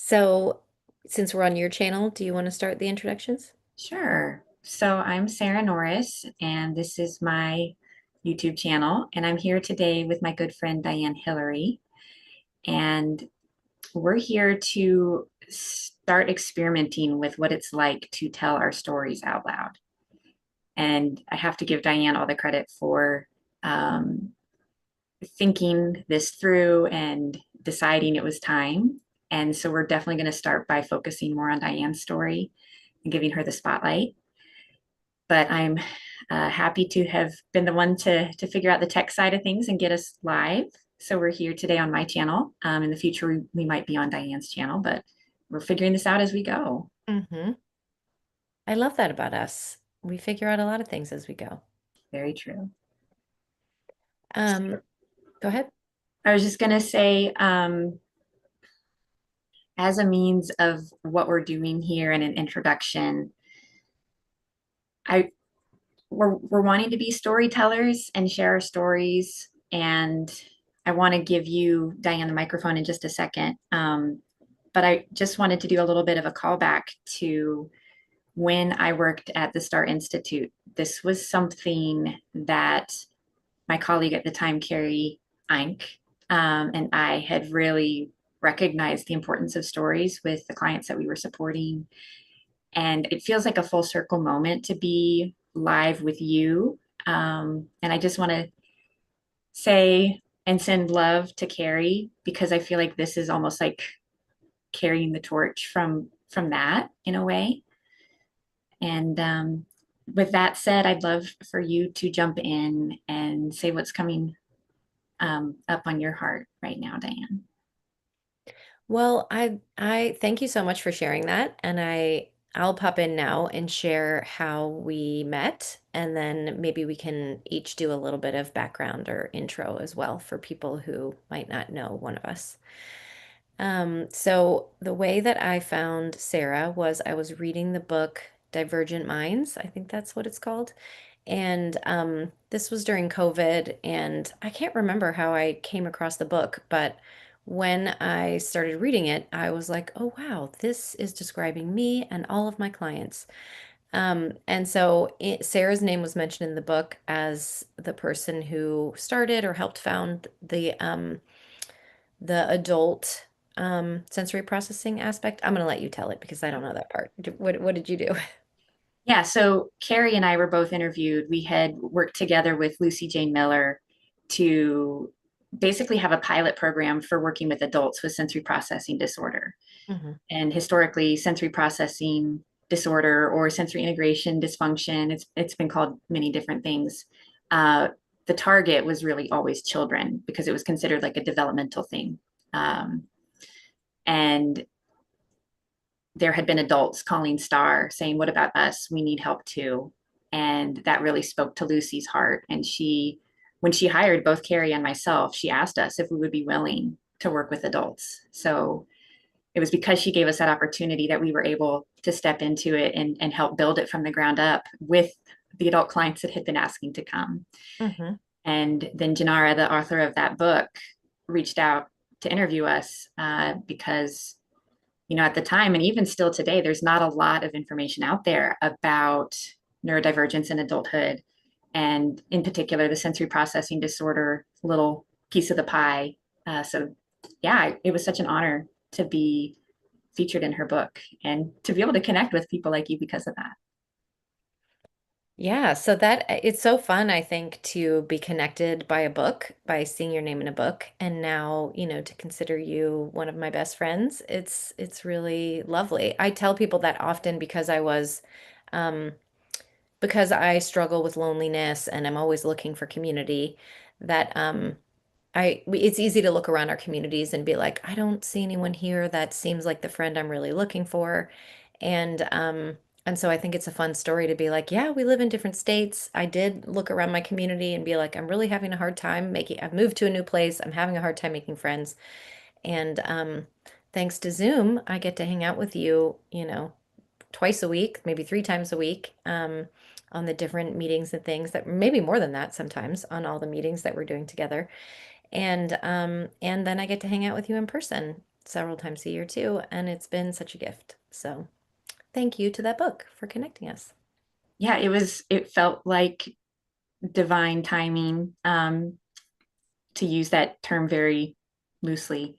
So, since we're on your channel, do you want to start the introductions? Sure. So I'm Sarah Norris, and this is my YouTube channel. And I'm here today with my good friend Diane Hilleary. And we're here to start experimenting with what it's like to tell our stories out loud. And I have to give Diane all the credit for um, thinking this through and deciding it was time. And so we're definitely going to start by focusing more on Diane's story and giving her the spotlight. But I'm happy to have been the one to figure out the tech side of things and get us live. So we're here today on my channel. In the future, we might be on Diane's channel, but we're figuring this out as we go. Mm-hmm. I love that about us. We figure out a lot of things as we go. Very true. Um, Go ahead. I was just going to say, as a means of what we're doing here and an introduction, I we're wanting to be storytellers and share our stories. And I want to give you, Diane, the microphone in just a second. But I just wanted to do a little bit of a callback to when I worked at the Star Institute. This was something that my colleague at the time, Carrie Einck, and I had really recognized the importance of stories with the clients that we were supporting. And it feels like a full circle moment to be live with you. And I just want to say and send love to Carrie because I feel like this is almost like carrying the torch from that in a way. And with that said, I'd love for you to jump in and say what's coming up on your heart right now, Diane. Well, I thank you so much for sharing that, and I'll pop in now and share how we met, and then maybe we can each do a little bit of background or intro as well for people who might not know one of us. So the way that I found Sarah was I was reading the book Divergent Minds. I think that's what it's called. And this was during COVID, and I can't remember how I came across the book, but when I started reading it, I was like, oh, wow, this is describing me and all of my clients. Sarah's name was mentioned in the book as the person who started or helped found the adult sensory processing aspect. I'm going to let you tell it because I don't know that part. What did you do? Yeah, so Carrie and I were both interviewed. We had worked together with Lucy Jane Miller to basically have a pilot program for working with adults with sensory processing disorder. Hmm. And historically, sensory processing disorder or sensory integration dysfunction, it's been called many different things. Uh, the target was really always children because it was considered like a developmental thing. Um, and there had been adults calling Star saying, "What about us? We need help too." And that really spoke to Lucy's heart. And when she hired both Carrie and myself, she asked us if we would be willing to work with adults. So it was because she gave us that opportunity that we were able to step into it and help build it from the ground up with the adult clients that had been asking to come. Hmm. And then Janara, the author of that book, reached out to interview us because at the time and even still today, there's not a lot of information out there about neurodivergence in adulthood, and in particular, the sensory processing disorder, little piece of the pie. So, yeah, it was such an honor to be featured in her book and to be able to connect with people like you because of that. Yeah, so that it's so fun, I think, to be connected by a book, by seeing your name in a book, and now, to consider you one of my best friends. It's really lovely. I tell people that often um because I struggle with loneliness and I'm always looking for community, that it's easy to look around our communities and be like, I don't see anyone here that seems like the friend I'm really looking for. And and so I think it's a fun story to be like, yeah, we live in different states. I did look around my community and be like, I'm really having a hard time I've moved to a new place. I'm having a hard time making friends. And thanks to Zoom, I get to hang out with you, twice a week, maybe three times a week, on the different meetings and things that maybe more than that sometimes on all the meetings that we're doing together. And then I get to hang out with you in person. several times a year too, and it's been such a gift. So thank you to that book for connecting us. Yeah, it felt like divine timing, to use that term very loosely,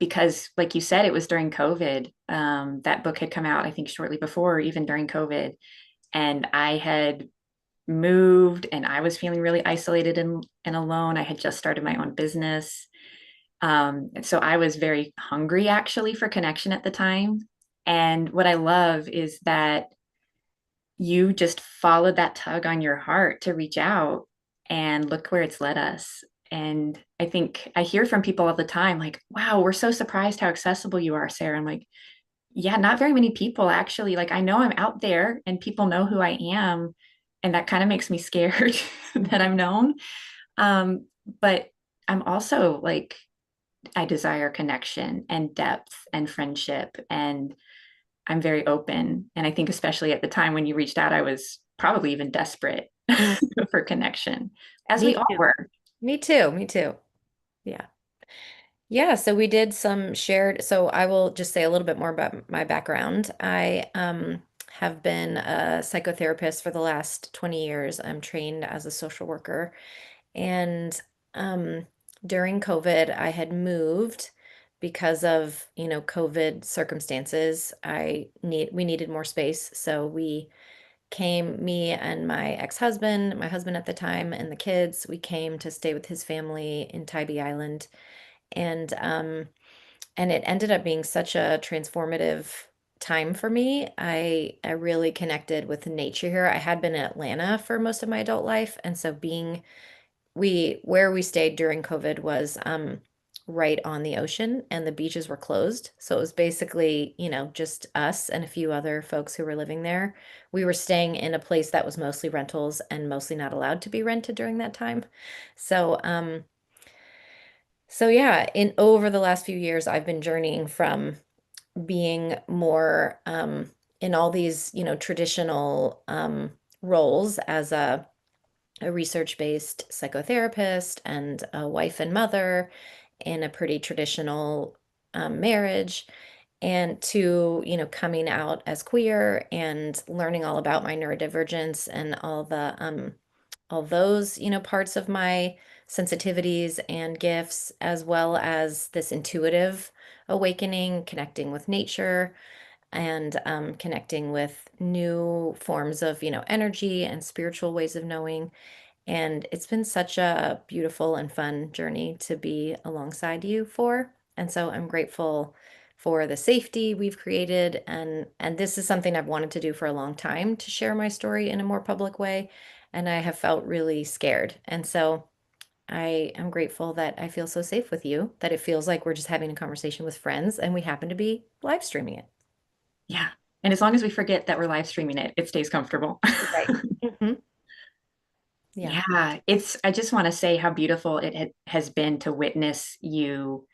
because like you said, it was during COVID. That book had come out, I think, shortly before, even during COVID. And I had moved and I was feeling really isolated and alone. I had just started my own business. And so I was very hungry actually for connection at the time. And what I love is that you just followed that tug on your heart to reach out, and look where it's led us. And I think I hear from people all the time, like, wow, we're so surprised how accessible you are, Sarah. I'm like, yeah, not very many people actually. Like, I know I'm out there and people know who I am. And that kind of makes me scared that I'm known. But I'm also like, I desire connection and depth and friendship. And I'm very open. And I think, especially at the time when you reached out, I was probably even desperate Mm, for connection, as we me all too. were. Me too. Me too. Yeah. Yeah, so we did some shared. So I will just say a little bit more about my background. I have been a psychotherapist for the last 20 years. I'm trained as a social worker. And um, during COVID, I had moved because of, COVID circumstances. We needed more space. So me and my ex-husband, my husband at the time, and the kids, we came to stay with his family in Tybee Island. And and it ended up being such a transformative time for me. I really connected with nature here. I had been in Atlanta for most of my adult life, and so being we where we stayed during COVID was right on the ocean, and the beaches were closed. So it was basically, just us and a few other folks who were living there. We were staying in a place that was mostly rentals and mostly not allowed to be rented during that time. So so yeah, in over the last few years, I've been journeying from being more in all these, traditional roles as a research-based psychotherapist and a wife and mother in a pretty traditional marriage, and to, coming out as queer and learning all about my neurodivergence and all those, parts of my sensitivities and gifts, as well as this intuitive awakening, connecting with nature and connecting with new forms of, energy and spiritual ways of knowing. And it's been such a beautiful and fun journey to be alongside you for. And so I'm grateful for the safety we've created, and this is something I've wanted to do for a long time, to share my story in a more public way, and I have felt really scared. And so I am grateful that I feel so safe with you, that it feels like we're just having a conversation with friends and we happen to be live streaming it. Yeah. And as long as we forget that we're live streaming it, it stays comfortable. Right. Hmm. Yeah. Yeah. I just want to say how beautiful has been to witness you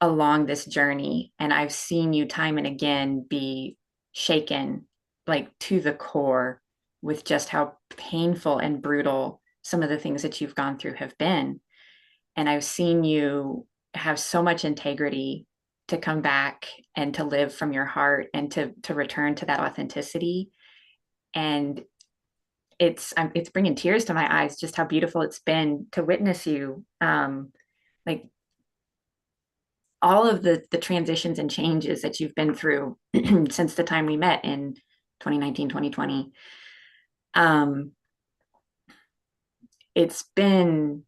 along this journey. And I've seen you time and again be shaken, like to the core, with just how painful and brutal some of the things that you've gone through have been. And I've seen you have so much integrity to come back and to live from your heart and to return to that authenticity. And it's bringing tears to my eyes, just how beautiful it's been to witness you, like all of the transitions and changes that you've been through since the time we met in 2019, 2020. um it's been,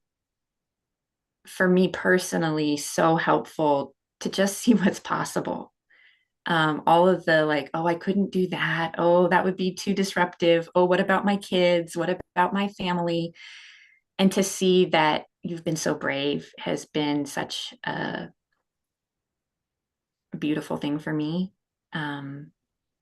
for me personally, so helpful to just see what's possible. All of the, like, oh, I couldn't do that, oh, that would be too disruptive, oh, what about my kids, what about my family? And to see that you've been so brave has been such a beautiful thing for me. And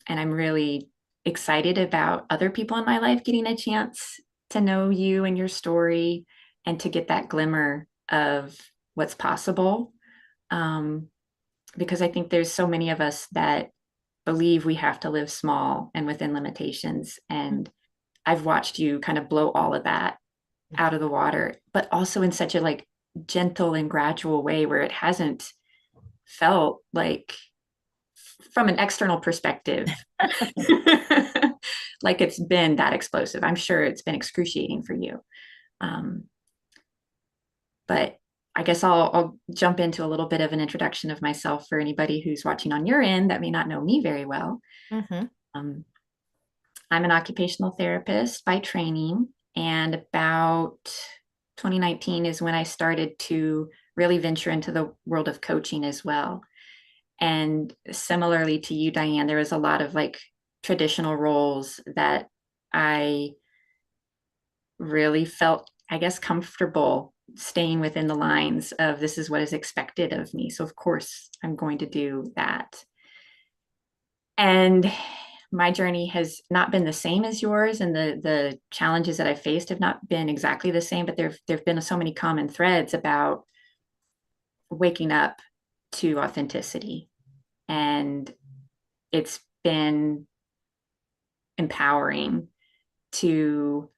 I'm really excited about other people in my life getting a chance to know you and your story, and to get that glimmer of what's possible. Um, because I think there's so many of us that believe we have to live small and within limitations. And I've watched you kind of blow all of that out of the water, but also in such a like gentle and gradual way, where it hasn't felt like, from an external perspective, like it's been that explosive. I'm sure it's been excruciating for you. Um, but I guess I'll jump into a little bit of an introduction of myself for anybody who's watching on your end that may not know me very well. Mm-hmm. Um, I'm an occupational therapist by training, and about 2019 is when I started to really venture into the world of coaching as well. And similarly to you, Diane, there was a lot of like traditional roles that I really felt, I guess, comfortable staying within the lines of this is what is expected of me. So, of course, I'm going to do that. And my journey has not been the same as yours, and the challenges that I faced have not been exactly the same, but there've been so many common threads about waking up to authenticity. And it's been empowering to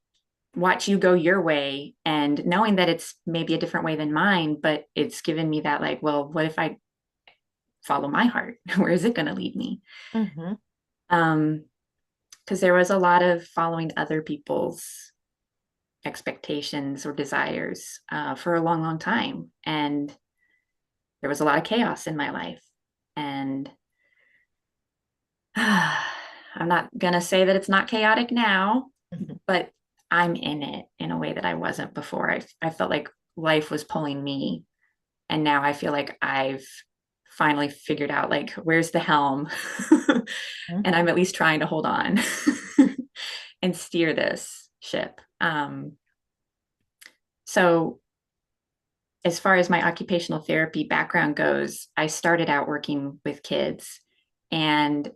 watch you go your way and knowing that it's maybe a different way than mine, but it's given me that, like, well, what if I follow my heart? Where is it going to lead me? Mm-hmm. Because there was a lot of following other people's expectations or desires for a long, long time. And there was a lot of chaos in my life. And I'm not going to say that it's not chaotic now, Mm-hmm. but I'm in it in a way that I wasn't before. I felt like life was pulling me. And now I feel like I've finally figured out, like, where's the helm? And I'm at least trying to hold on and steer this ship. So as far as my occupational therapy background goes, I started out working with kids. And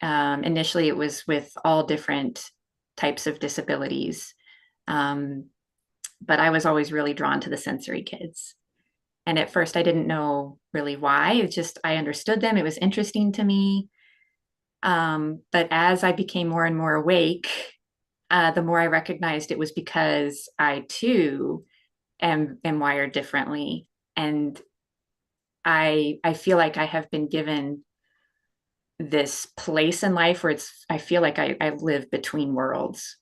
initially, it was with all different types of disabilities. Um, but I was always really drawn to the sensory kids. And at first, I didn't know really why. It's just, I understood them. It was interesting to me. But as I became more and more awake, the more I recognized it was because I too am wired differently. And I feel like I have been given this place in life where I feel like I live between worlds,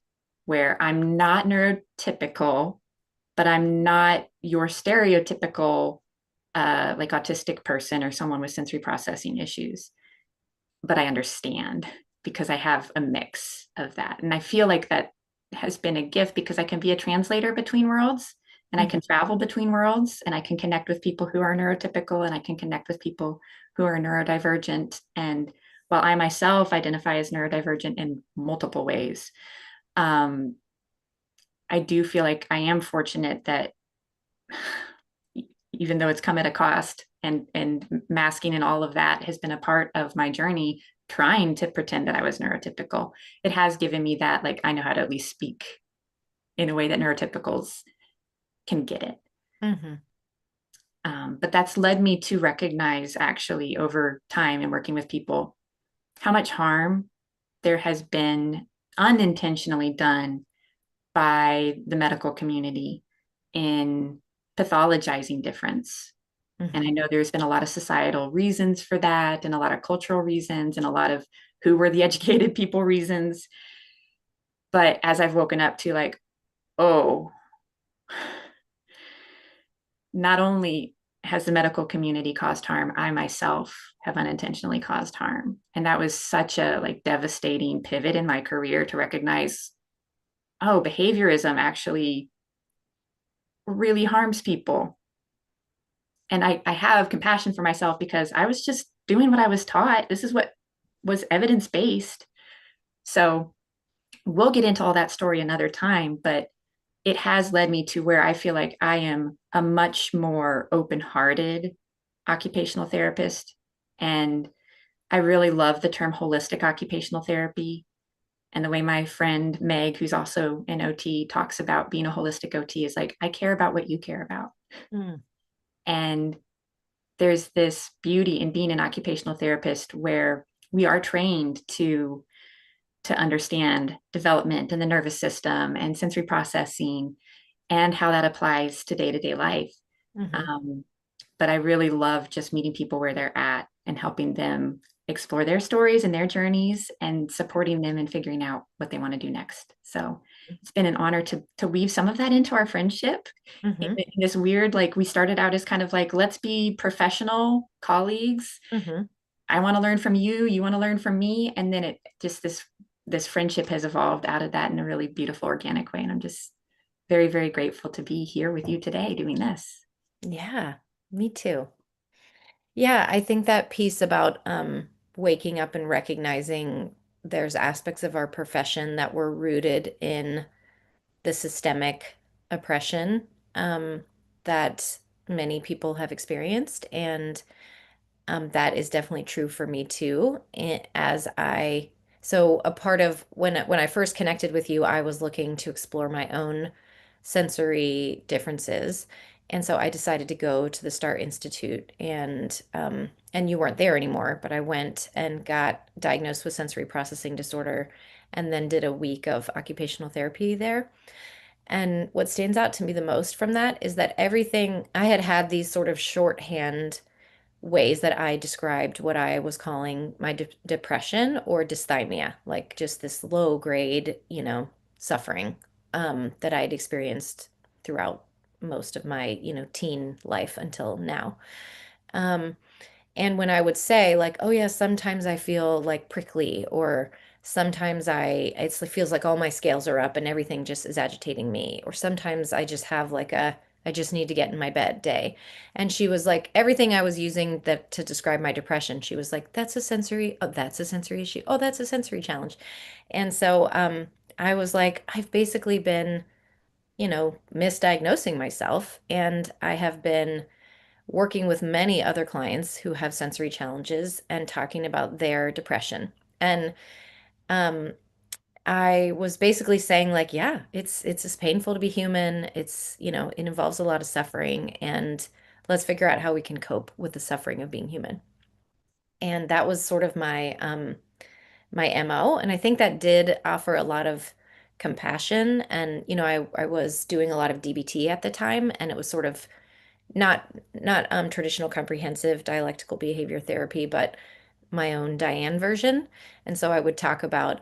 where I'm not neurotypical, but I'm not your stereotypical like autistic person or someone with sensory processing issues. But I understand because I have a mix of that. And I feel like that has been a gift because I can be a translator between worlds, and I Mm-hmm. can travel between worlds, and I can connect with people who are neurotypical, and I can connect with people who are neurodivergent. And while I myself identify as neurodivergent in multiple ways, um, I do feel like I am fortunate that even though it's come at a cost, and masking and all of that has been a part of my journey, trying to pretend that I was neurotypical, it has given me that, like, I know how to at least speak in a way that neurotypicals can get it. Mm-hmm. But that's led me to recognize, actually, over time and working with people, how much harm there has been unintentionally done by the medical community in pathologizing difference. And I Mm-hmm. know there's been a lot of societal reasons for that, and a lot of cultural reasons, and a lot of who were the educated people reasons. But as I've woken up to, like, oh, not only has the medical community caused harm, I myself have unintentionally caused harm. And that was such a, like, devastating pivot in my career to recognize, oh, behaviorism actually really harms people. And I have compassion for myself because I was just doing what I was taught. This is what was evidence based. So we'll get into all that story another time, but it has led me to where I feel like I am a much more open hearted occupational therapist. And I really love the term holistic occupational therapy. And the way my friend Meg, who's also an OT, talks about being a holistic OT is like, I care about what you care about. Mm-hmm. And there's this beauty in being an occupational therapist where we are trained to understand development in the nervous system and sensory processing and how that applies to day-to-day life. Mm-hmm. Um, but I really love just meeting people where they're at and helping them explore their stories and their journeys and supporting them in figuring out what they want to do next. So it's been an honor to weave some of that into our friendship Mm-hmm. in this weird, like we started out as kind of like, let's be professional colleagues. Mm-hmm. I want to learn from you, you want to learn from me. And then it just this friendship has evolved out of that in a really beautiful, organic way. And I'm just very, very grateful to be here with you today doing this. Yeah, me too. Yeah, I think that piece about waking up and recognizing there's aspects of our profession that were rooted in the systemic oppression that many people have experienced. And that is definitely true for me too. So a part of when I first connected with you, I was looking to explore my own sensory differences. And so I decided to go to the Star Institute and you weren't there anymore, but I went and got diagnosed with sensory processing disorder and then did a week of occupational therapy there. And what stands out to me the most from that is that everything I had these sort of shorthand ways that I described what I was calling my depression or dysthymia, like just this low grade, suffering that I'd experienced throughout most of my, teen life until now. Um, and when I would say like, oh yeah, sometimes I feel like prickly or sometimes it feels like all my scales are up and everything just is agitating me. Or sometimes I just have like I just need to get in my bed day. And she was like, everything I was using that to describe my depression, she was like, that's a sensory issue. Oh, that's a sensory challenge. And so I was like, I've basically been, misdiagnosing myself. And I have been working with many other clients who have sensory challenges and talking about their depression. And um, I was basically saying like, yeah, it's just painful to be human. It involves a lot of suffering, and let's figure out how we can cope with the suffering of being human. And that was sort of my MO, and I think that did offer a lot of compassion. And I was doing a lot of DBT at the time, and it was sort of not traditional comprehensive dialectical behavior therapy, but my own Diane version. And so I would talk about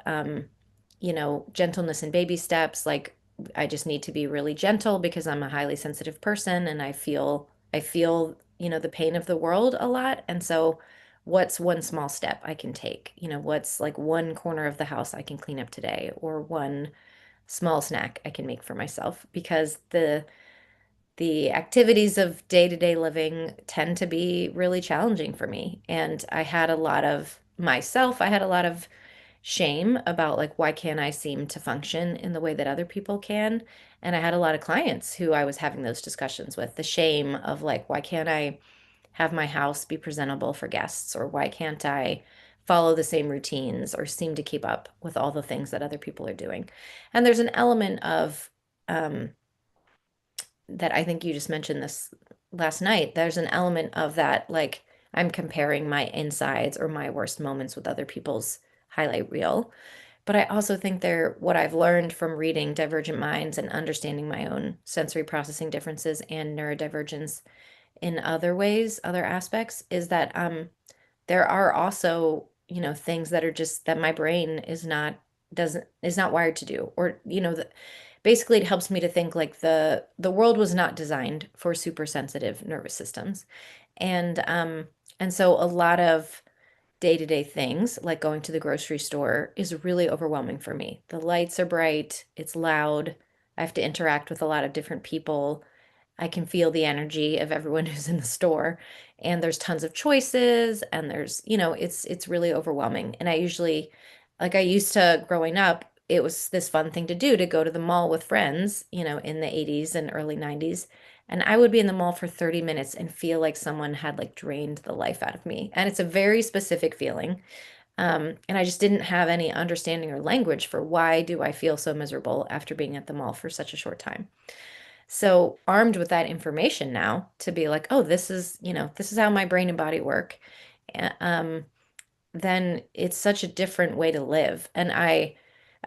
gentleness in baby steps, like I just need to be really gentle because I'm a highly sensitive person and I feel, the pain of the world a lot. And so what's one small step I can take? What's like one corner of the house I can clean up today or one small snack I can make for myself because the activities of day-to-day living tend to be really challenging for me. And I had a lot of shame about like, why can't I seem to function in the way that other people can? And I had a lot of clients who I was having those discussions with, the shame of like, why can't I have my house be presentable for guests? Or why can't I follow the same routines or seem to keep up with all the things that other people are doing? And there's an element of, um, that I think you just mentioned this last night. There's an element of that, like I'm comparing my insides or my worst moments with other people's highlight reel. But I also think what I've learned from reading Divergent Minds and understanding my own sensory processing differences and neurodivergence in other ways, other aspects, is that there are also, things that are just that my brain is not wired to do, or basically it helps me to think like the world was not designed for super sensitive nervous systems. And so a lot of day-to-day things like going to the grocery store is really overwhelming for me. The lights are bright, it's loud, I have to interact with a lot of different people. I can feel the energy of everyone who's in the store, and there's tons of choices, and it's really overwhelming. And I used to growing up, it was this fun thing to do to go to the mall with friends, in the 80s and early 90s. And I would be in the mall for 30 minutes and feel like someone had like drained the life out of me. And it's a very specific feeling. And I just didn't have any understanding or language for why do I feel so miserable after being at the mall for such a short time. So armed with that information now to be like, oh, this is how my brain and body work. Then it's such a different way to live. And I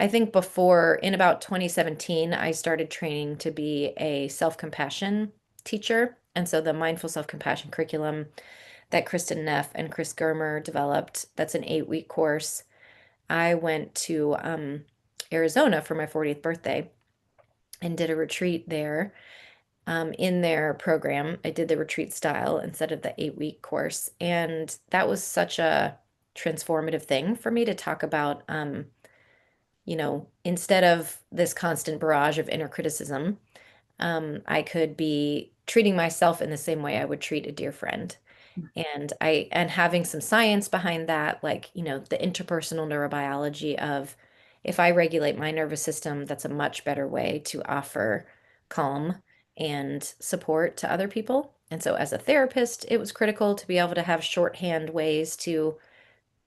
think before in about 2017, I started training to be a self-compassion teacher. And so the mindful self-compassion curriculum that Kristen Neff and Chris Germer developed, that's an 8-week course. I went to Arizona for my 40th birthday and did a retreat there in their program. I did the retreat style instead of the 8-week course. And that was such a transformative thing for me to talk about, instead of this constant barrage of inner criticism, I could be treating myself in the same way I would treat a dear friend. And having some science behind that, like, the interpersonal neurobiology of if I regulate my nervous system, that's a much better way to offer calm and support to other people. And so as a therapist, it was critical to be able to have shorthand ways to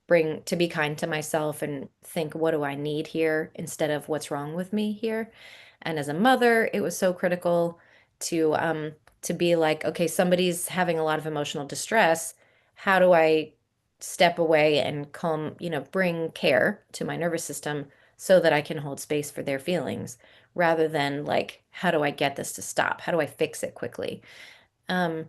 be kind to myself and think, what do I need here instead of what's wrong with me here? And as a mother, it was so critical to be like, okay, somebody's having a lot of emotional distress. How do I step away and calm, bring care to my nervous system so that I can hold space for their feelings rather than like, how do I get this to stop? How do I fix it quickly? Um,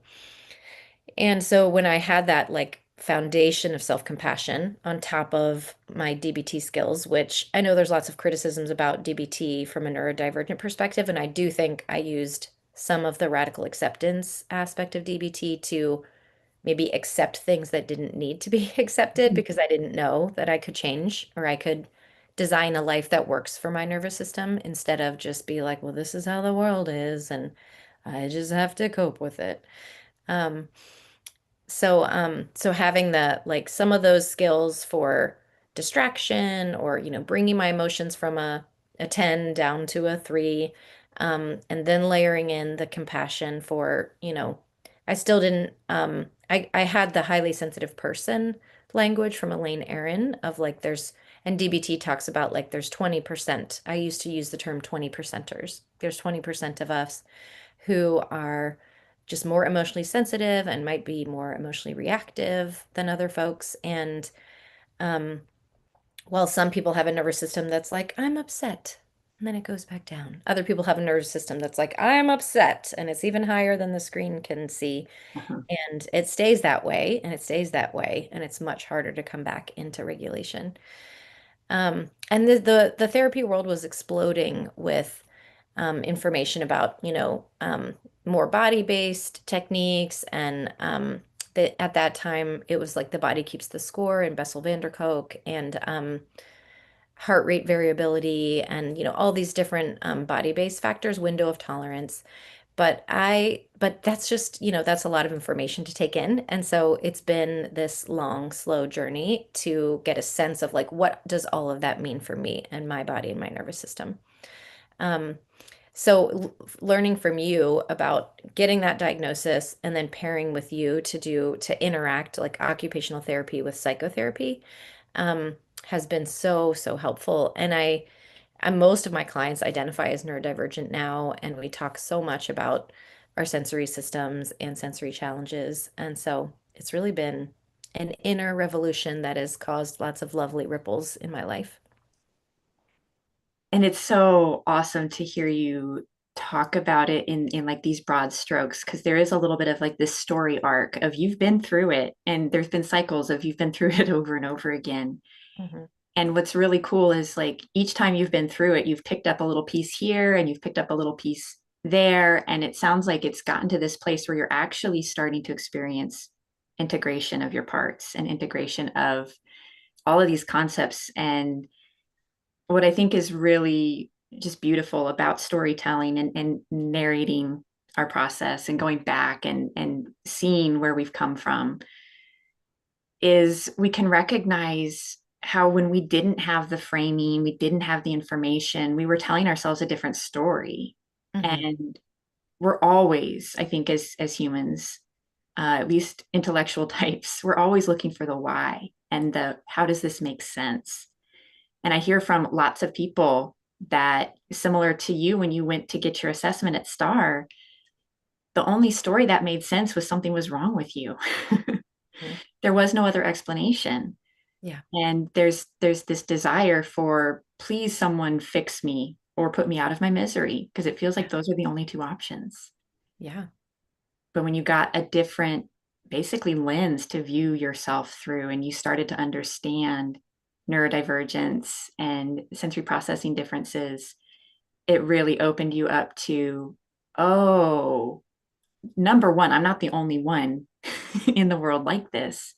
and so when I had that like foundation of self-compassion on top of my DBT skills, which I know there's lots of criticisms about DBT from a neurodivergent perspective, and I do think I used some of the radical acceptance aspect of DBT to maybe accept things that didn't need to be accepted because I didn't know that I could change or I could design a life that works for my nervous system instead of just be like, well, this is how the world is and I just have to cope with it. Um, so having the like some of those skills for distraction or, bringing my emotions from a 10 down to a 3, and then layering in the compassion for, I still didn't, I had the highly sensitive person language from Elaine Aron of like and DBT talks about like there's 20%. I used to use the term 20 percenters. There's 20% of us who are just more emotionally sensitive and might be more emotionally reactive than other folks. And um, while some people have a nervous system that's like, I'm upset, and then it goes back down. Other people have a nervous system that's like, I'm upset, and it's even higher than the screen can see. Uh-huh. And it stays that way, and it stays that way, and it's much harder to come back into regulation. And the therapy world was exploding with information about, more body-based techniques. And at that time, it was like the body keeps the score and Bessel van der Kolk and heart rate variability and, all these different body-based factors, window of tolerance. But that's just, that's a lot of information to take in. And so it's been this long, slow journey to get a sense of like, what does all of that mean for me and my body and my nervous system? Um, learning from you about getting that diagnosis and then pairing with you to interact like occupational therapy with psychotherapy, um, has been so, so helpful. And most of my clients identify as neurodivergent now, and we talk so much about our sensory systems and sensory challenges. And so it's really been an inner revolution that has caused lots of lovely ripples in my life. And it's so awesome to hear you talk about it in like these broad strokes, because there is a little bit of like this story arc of you've been through it and there's been cycles of you've been through it over and over again. Mhm. And what's really cool is like each time you've been through it, you've picked up a little piece here and you've picked up a little piece there. And it sounds like it's gotten to this place where you're actually starting to experience integration of your parts and integration of all of these concepts. And what I think is really just beautiful about storytelling and narrating our process and going back and seeing where we've come from is we can recognize how when we didn't have the framing, we didn't have the information, we were telling ourselves a different story. Mhm. And we're always, I think, as humans, at least intellectual types, we're always looking for the why and the how does this make sense? And I hear from lots of people that similar to you when you went to get your assessment at STAR, the only story that made sense was something was wrong with you. Mhm. There was no other explanation. Yeah. And there's this desire for please someone fix me or put me out of my misery because it feels like Yeah. those are the only two options. Yeah. But when you got a different, basically, lens to view yourself through, and you started to understand neurodivergence and sensory processing differences, it really opened you up to, oh, number one, I'm not the only one in the world like this.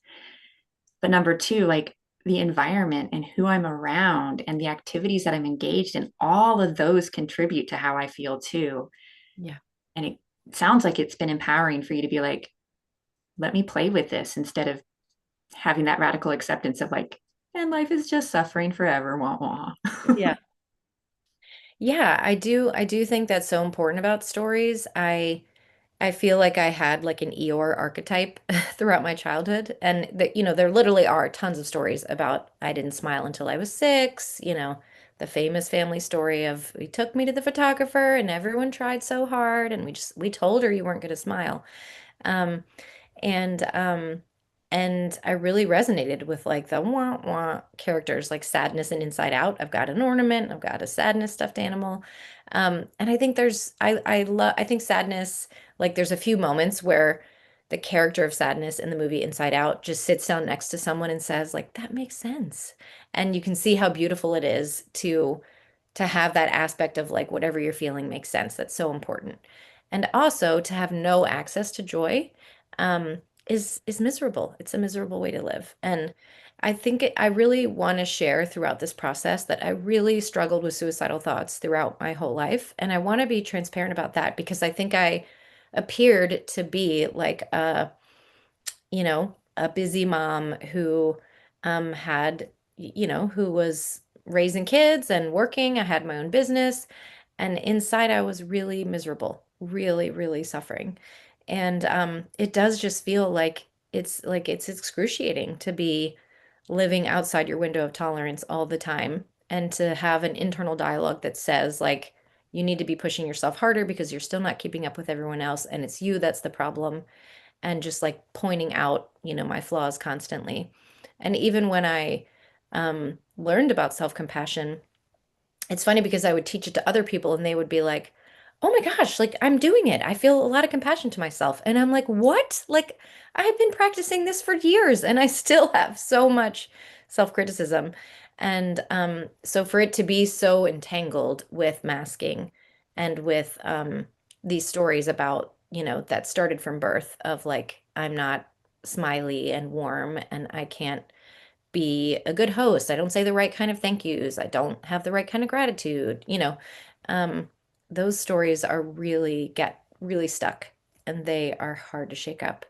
But number two, like the environment and who I'm around and the activities that I'm engaged in, all of those contribute to how I feel too. Yeah. And it sounds like it's been empowering for you to be like, let me play with this instead of having that radical acceptance of like, and life is just suffering forever. Wah wah. Yeah. Yeah, I do think that's so important about stories. I feel like I had like an Eeyore archetype throughout my childhood. And that, there literally are tons of stories about I didn't smile until I was 6, the famous family story of we took me to the photographer and everyone tried so hard and we told her you weren't going to smile. Um, and and I really resonated with like the wah wah characters like Sadness and Inside Out. I've got an ornament, I've got a sadness stuffed animal. And I think I think Sadness, like there's a few moments where the character of Sadness in the movie Inside Out just sits down next to someone and says like that makes sense. And you can see how beautiful it is to have that aspect of like whatever you're feeling makes sense. That's so important. And also to have no access to joy is miserable. It's a miserable way to live. And I really want to share throughout this process that I really struggled with suicidal thoughts throughout my whole life. And I want to be transparent about that because I think I appeared to be like a busy mom who had, who was raising kids and working. I had my own business, and inside I was really miserable, really, really suffering. And it does just feel like it's excruciating to be living outside your window of tolerance all the time and to have an internal dialogue that says like you need to be pushing yourself harder because you're still not keeping up with everyone else and it's you that's the problem and just like pointing out, my flaws constantly. And even when I learned about self-compassion, it's funny because I would teach it to other people and they would be like, "Oh my gosh, like I'm doing it. I feel a lot of compassion to myself." And I'm like, "What? Like I've been practicing this for years and I still have so much self-criticism." And so for it to be so entangled with masking and with these stories about, that started from birth of like I'm not smiley and warm and I can't be a good host. I don't say the right kind of thank yous. I don't have the right kind of gratitude. Um, those stories are get really stuck and they are hard to shake up.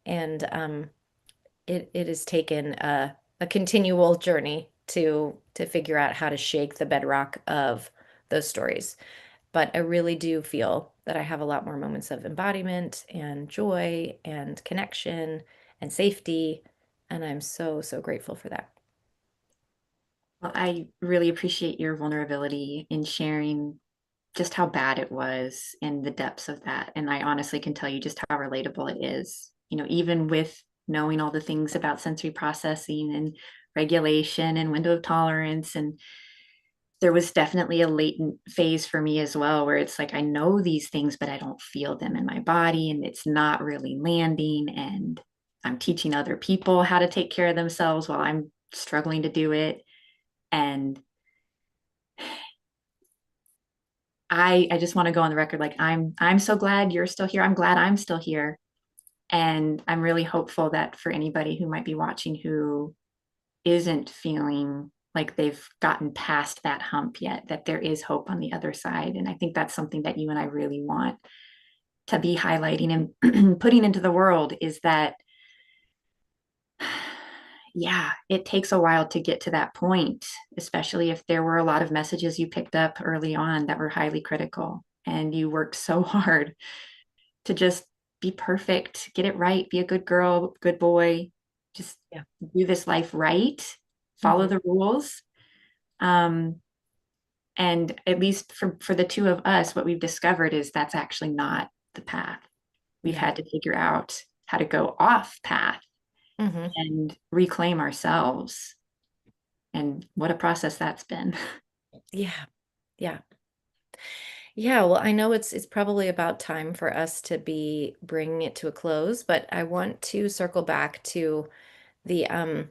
And it has taken a continual journey to figure out how to shake the bedrock of those stories. But I really do feel that I have a lot more moments of embodiment and joy and connection and safety. And I'm so, so grateful for that. Well, I really appreciate your vulnerability in sharing just how bad it was and the depths of that. And I honestly can tell you just how relatable it is. Even with knowing all the things about sensory processing and regulation and window of tolerance. And there was definitely a latent phase for me as well, where it's like, I know these things, but I don't feel them in my body and it's not really landing. And I'm teaching other people how to take care of themselves while I'm struggling to do it. And I just want to go on the record like I'm so glad you're still here. I'm glad I'm still here. And I'm really hopeful that for anybody who might be watching who isn't feeling like they've gotten past that hump yet, that there is hope on the other side. And I think that's something that you and I really want to be highlighting and putting into the world is that, yeah, it takes a while to get to that point, especially if there were a lot of messages you picked up early on that were highly critical and you worked so hard to just be perfect, get it right, be a good girl, good boy, just Yeah. do this life right, follow Hmm. the rules. Um, and at least for the two of us, what we've discovered is that's actually not the path. We've Yeah. had to figure out how to go off path Hmm. and reclaim ourselves. And what a process that's been. Yeah. Yeah. Yeah, well, I know it's probably about time for us to be bringing it to a close, but I want to circle back to the um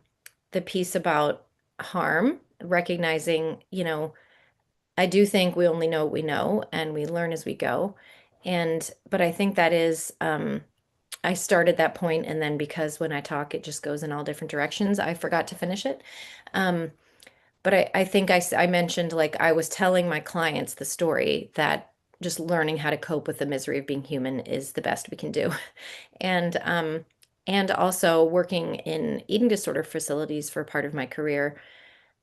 the piece about harm, recognizing, I do think we only know what we know and we learn as we go. And but I think that is I started that point and then because when I talk it just goes in all different directions, I forgot to finish it. Um but I think I mentioned like I was telling my clients the story that just learning how to cope with the misery of being human is the best we can do. And also working in eating disorder facilities for part of my career.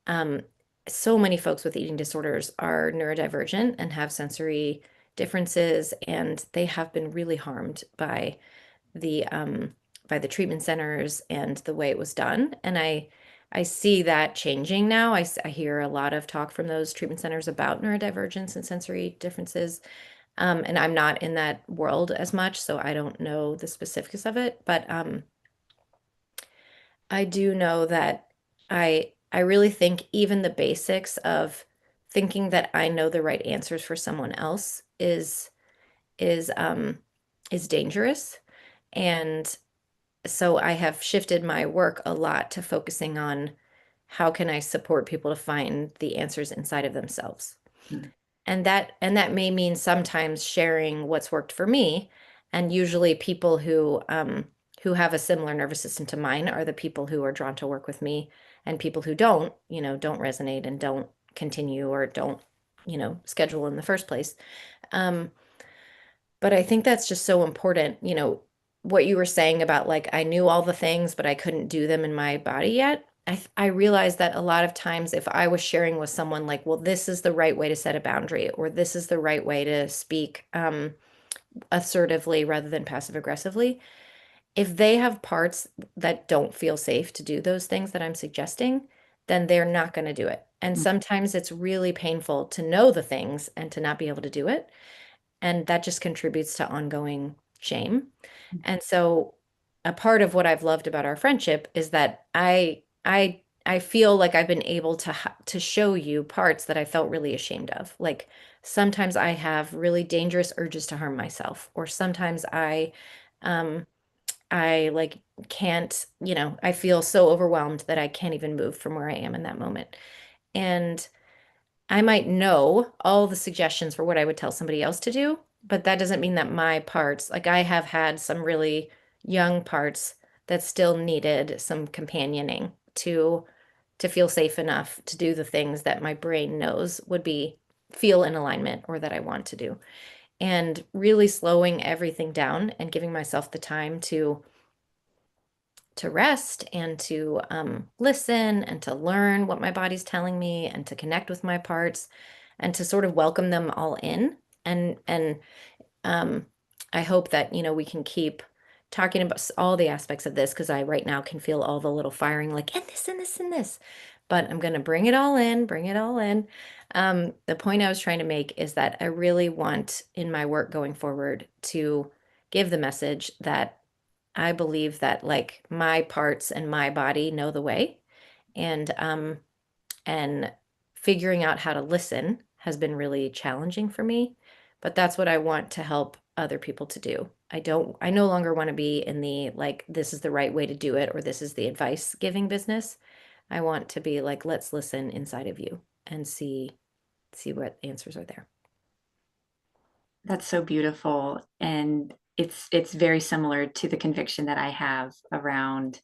Um, so many folks with eating disorders are neurodivergent and have sensory differences, and they have been really harmed the by the treatment centers and the way it was done. And I see that changing now. I hear a lot of talk from those treatment centers about neurodivergence and sensory differences. And I'm not in that world as much, so I don't know the specifics of it. But I do know that I really think even the basics of thinking that I know the right answers for someone else is is dangerous. And so I have shifted my work a lot to focusing on how can I support people to find the answers inside of themselves. Mm. And that may mean sometimes sharing what's worked for me. And usually people who have a similar nervous system to mine are the people who are drawn to work with me, and people who don't, don't resonate and don't continue or don't, schedule in the first place. Um, but I think that's just so important, what you were saying about like I knew all the things, but I couldn't do them in my body yet. I realized that a lot of times if I was sharing with someone like, well, this is the right way to set a boundary, or this is the right way to speak assertively rather than passive aggressively, if they have parts that don't feel safe to do those things that I'm suggesting, then they're not going to do it. And Mm. sometimes it's really painful to know the things and to not be able to do it. And that just contributes to ongoing shame. And so a part of what I've loved about our friendship is that I feel like I've been able to show you parts that I felt really ashamed of. Like sometimes I have really dangerous urges to harm myself, or sometimes um I like can't, I feel so overwhelmed that I can't even move from where I am in that moment. And I might know all the suggestions for what I would tell somebody else to do, but that doesn't mean that my parts, like I have had some really young parts that still needed some companioning to feel safe enough to do the things that my brain knows would be feel in alignment or that I want to do. And really slowing everything down and giving myself the time to rest and to listen and to learn what my body's telling me and to connect with my parts and to sort of welcome them all in. And um, I hope that, we can keep talking about all the aspects of this because I right now can feel all the little firing like, and this and this and this. But I'm going to bring it all in, bring it all in. The point I was trying to make is that I really want in my work going forward to give the message that I believe that like my parts and my body know the way. And figuring out how to listen has been really challenging for me, but that's what I want to help other people to do. I no longer want to be in the like this is the right way to do it or this is the advice giving business. I want to be like let's listen inside of you and see what answers are there. That's so beautiful. And it's very similar to the conviction that I have around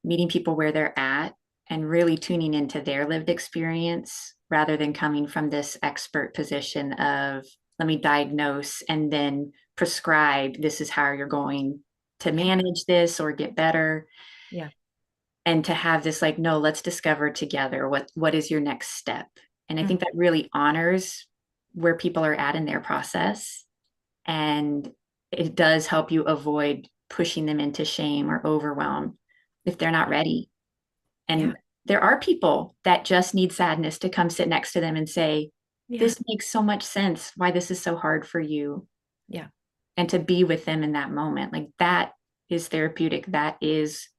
meeting people where they're at and really tuning into their lived experience rather than coming from this expert position of let me diagnose and then prescribe this is how you're going to Yeah. manage this or get better, Yeah. and to have this like no, let's discover together what is your next step. And I think Mhm. that really honors where people are at in their process, and it does help you avoid pushing them into shame or overwhelm if they're not ready. Yeah. And there are people that just need sadness to come sit next to them and say, Yeah. this makes so much sense why this is so hard for you. Yeah. And to be with them in that moment, like that is therapeutic. That is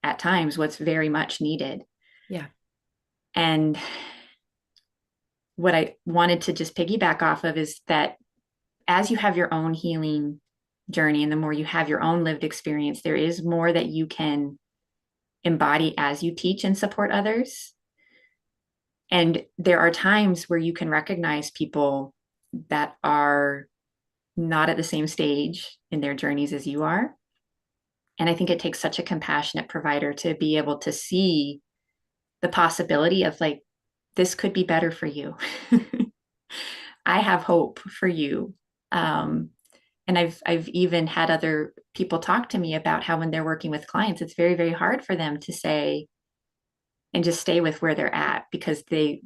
at times what's very much needed. Yeah. And what I wanted to just piggyback off of is that as you have your own healing journey and the more you have your own lived experience, there is more that you can embody as you teach and support others. And there are times where you can recognize people that are not at the same stage in their journeys as you are. And I think it takes such a compassionate provider to be able to see the possibility of like, this could be better for you. I have hope for you. Um, and I've even had other people talk to me about how when they're working with clients, it's very, very hard for them to say and just stay with where they're at because they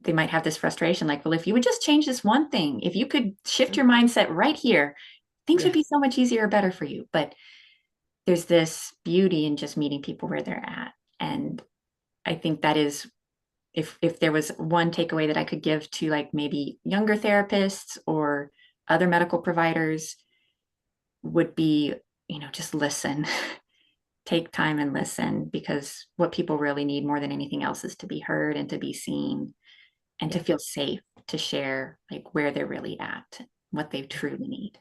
might have this frustration like, well, if you would just change this one thing, if you could shift your mindset right here, things would Yeah. be so much easier or better for you. But there's this beauty in just meeting people where they're at. And I think that is if there was one takeaway that I could give to like maybe younger therapists or other medical providers would be, just listen. Take time and listen because what people really need more than anything else is to be heard and to be seen and to Yeah. feel safe to share like where they're really at, what they truly need.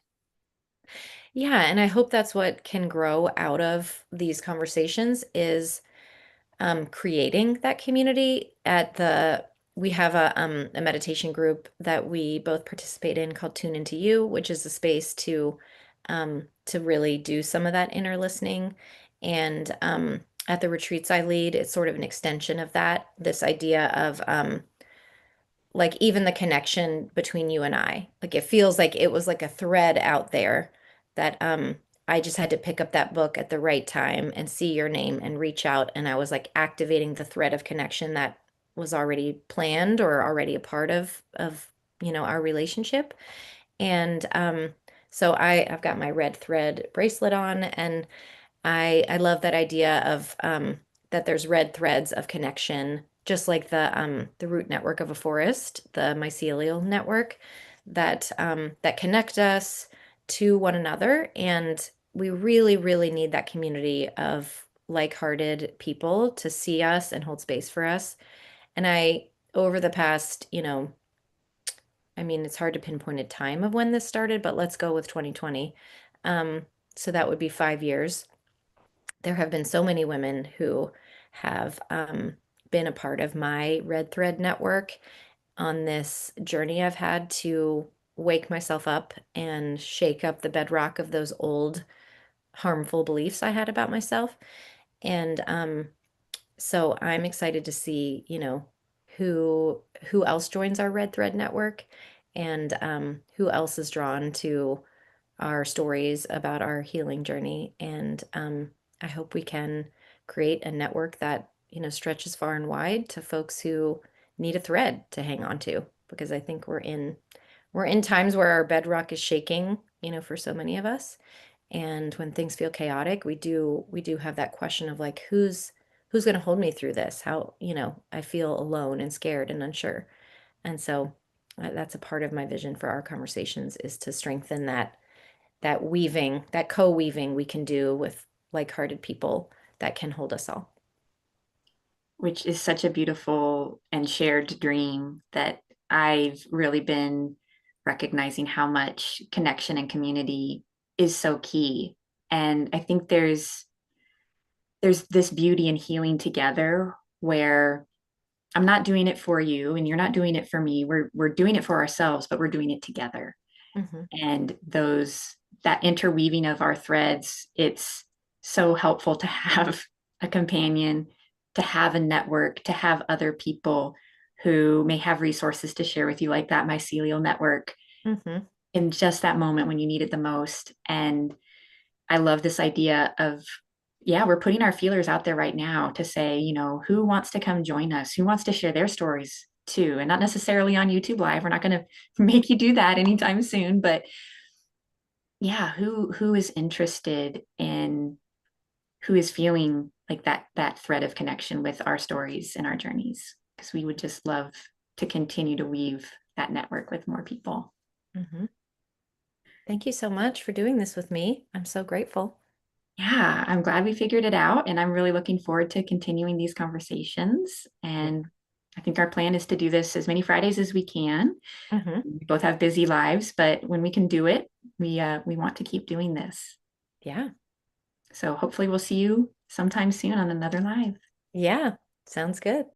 Yeah, and I hope that's what can grow out of these conversations is creating that community at the we have a meditation group that we both participate in called Tune Into You, which is a space to really do some of that inner listening. And at the retreats I lead, it's sort of an extension of that, this idea of like even the connection between you and I. Like it feels like it was like a thread out there that I just had to pick up that book at the right time and see your name and reach out and I was like activating the thread of connection that was already planned or already a part of our relationship. And so I've got my red thread bracelet on and I love that idea of that there's red threads of connection, just like the root network of a forest, the mycelial network that connect us to one another. And we really, really need that community of like-hearted people to see us and hold space for us. And over the past, I mean, it's hard to pinpoint a time of when this started, but let's go with 2020. Um, so that would be 5 years. There have been so many women who have been a part of my Red Thread network on this journey I've had to wake myself up and shake up the bedrock of those old harmful beliefs I had about myself. And so I'm excited to see, who else joins our Red Thread network and who else is drawn to our stories about our healing journey. And I hope we can create a network that, stretches far and wide to folks who need a thread to hang on to, because I think we're in times where our bedrock is shaking, for so many of us. And when things feel chaotic, we do have that question of like, who's going to hold me through this? How, I feel alone and scared and unsure. And so that's a part of my vision for our conversations is to strengthen that weaving, that co-weaving we can do with like-hearted people that can hold us all. Which is such a beautiful and shared dream that I've really been recognizing how much connection and community is so key. And I think there's this beauty in healing together where I'm not doing it for you and you're not doing it for me. We're doing it for ourselves, but we're doing it together. Hmm. And that interweaving of our threads, it's so helpful to have a companion, to have a network, to have other people who may have resources to share with you, like that mycelial network Hmm. in just that moment when you need it the most. And I love this idea of, yeah, we're putting our feelers out there right now to say, who wants to come join us? Who wants to share their stories too? And not necessarily on YouTube Live. We're not going to make you do that anytime soon, but yeah, who is interested in who is feeling like that thread of connection with our stories and our journeys? Because we would just love to continue to weave that network with more people. Hmm. Thank you so much for doing this with me. I'm so grateful. Yeah, I'm glad we figured it out, and I'm really looking forward to continuing these conversations Yeah. and I think our plan is to do this as many Fridays as we can. Hmm. We both have busy lives, but when we can do it, we want to keep doing this. Yeah. So hopefully we'll see you sometime soon on another live. Yeah. Sounds good.